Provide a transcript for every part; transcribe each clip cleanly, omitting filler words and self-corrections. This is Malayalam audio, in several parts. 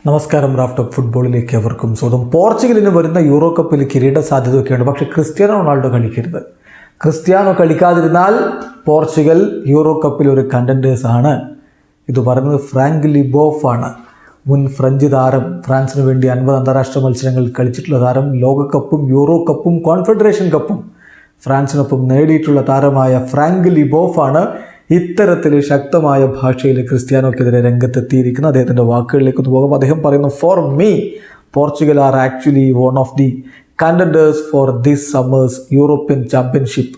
നമസ്കാരം. റാഫ് ടോക്ക് ഫുട്ബോളിലേക്ക് അവർക്കും സ്വന്തം. പോർച്ചുഗലിന് വരുന്ന യൂറോ കപ്പിൽ കിരീട സാധ്യതയൊക്കെയുണ്ട്. പക്ഷേ ക്രിസ്ത്യാനോ റൊണാൾഡോ കളിക്കരുത്. ക്രിസ്ത്യാനോ കളിക്കാതിരുന്നാൽ പോർച്ചുഗൽ യൂറോ കപ്പിൽ ഒരു കണ്ടൻറ്റേഴ്സ് ആണ്. ഇത് പറയുന്നത് ഫ്രാങ്ക് ലിബോഫ് ആണ്. മുൻ ഫ്രഞ്ച് താരം, ഫ്രാൻസിന് വേണ്ടി 50 അന്താരാഷ്ട്ര മത്സരങ്ങൾ കളിച്ചിട്ടുള്ള താരം, ലോകകപ്പും യൂറോ കപ്പും കോൺഫെഡറേഷൻ കപ്പും ഫ്രാൻസിനൊപ്പം നേടിയിട്ടുള്ള താരമായ ഫ്രാങ്ക് ലിബോഫാണ് ഇത്തരത്തിൽ ശക്തമായ ഭാഷയിൽ ക്രിസ്ത്യാനോക്കെതിരെ രംഗത്തെത്തിയിരിക്കുന്നത്. അദ്ദേഹത്തിൻ്റെ വാക്കുകളിലേക്കൊന്ന് പോകും. അദ്ദേഹം പറയുന്നു, for me Portugal are actually one of the contenders for this summer's European championship.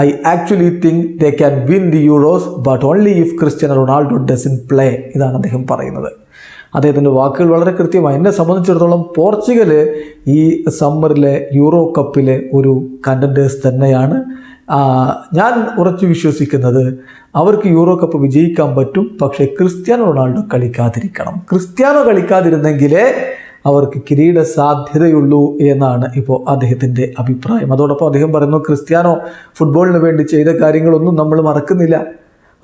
I actually think they can win the Euros, but only if Cristiano Ronaldo doesn't play. ഇതാണ് അദ്ദേഹം പറയുന്നത്. അദ്ദേഹത്തിൻ്റെ വാക്കുകൾ വളരെ കൃത്യമായി. എന്നെ സംബന്ധിച്ചിടത്തോളം പോർച്ചുഗൽ ഈ സമ്മറിലെ യൂറോ കപ്പിലെ ഒരു കണ്ടൻറ്റേഴ്സ് തന്നെയാണ്. ഞാൻ ഉറച്ചു വിശ്വസിക്കുന്നത് അവർക്ക് യൂറോ കപ്പ് വിജയിക്കാൻ പറ്റും. പക്ഷേ ക്രിസ്ത്യാനോ റൊണാൾഡോ കളിക്കാതിരിക്കണം. ക്രിസ്ത്യാനോ കളിക്കാതിരുന്നെങ്കിലേ അവർക്ക് കിരീട സാധ്യതയുള്ളൂ എന്നാണ് ഇപ്പോൾ അദ്ദേഹത്തിൻ്റെ അഭിപ്രായം. അതോടൊപ്പം അദ്ദേഹം പറയുന്നു, ക്രിസ്ത്യാനോ ഫുട്ബോളിന് വേണ്ടി ചെയ്ത കാര്യങ്ങളൊന്നും നമ്മൾ മറക്കുന്നില്ല.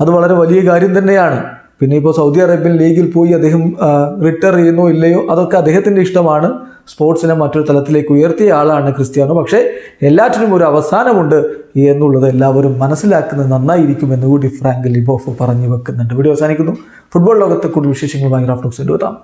അത് വളരെ വലിയ കാര്യം തന്നെയാണ്. പിന്നെ ഇപ്പോൾ സൗദി അറേബ്യൻ ലീഗിൽ പോയി അദ്ദേഹം റിട്ടയർ ചെയ്യുന്നോ ഇല്ലയോ അതൊക്കെ അദ്ദേഹത്തിൻ്റെ ഇഷ്ടമാണ്. സ്പോർട്സിനെ മറ്റൊരു തലത്തിലേക്ക് ഉയർത്തിയ ആളാണ് ക്രിസ്ത്യാനോ. പക്ഷേ എല്ലാറ്റിനും ഒരു അവസാനമുണ്ട് എന്നുള്ളത് എല്ലാവരും മനസ്സിലാക്കുന്നത് നന്നായിരിക്കുമെന്ന് കൂടി ഫ്രാങ്ക് ലിബോഫ് പറഞ്ഞു വെക്കുന്നുണ്ട്. വീഡിയോ അവസാനിക്കുന്നു. ഫുട്ബോൾ ലോകത്തെ കൂടുതൽ വിശേഷങ്ങളുമായി റാഫ് ടോക്സിൽ എത്താം.